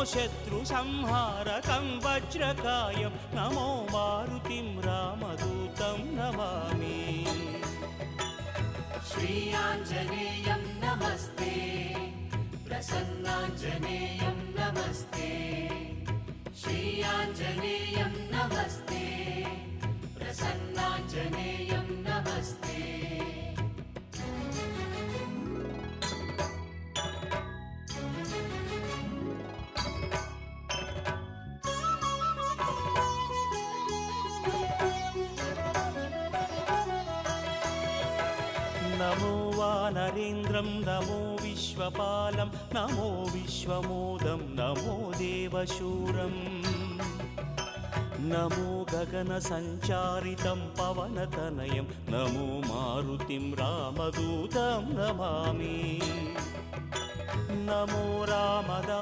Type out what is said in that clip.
शत्रुसंहारकं वज्रकायं नमो मारुतिं रामदूतं नमामि। श्रीयाञ्जनेयं नमस्ते, प्रसन्नाञ्जनेयं नमस्ते। श्रीयाञ्जनेयं नमस्ते, प्रसन्नाञ्जनेयं नमस्ते। नमो वानरेन्द्रं नमो विश्वपालं नमो विश्वमोदं नमो देवशूरं नमो गगनसञ्चारितं पवनतनयं नमो मारुतिं रामदूतं नमामि। नमो रामदा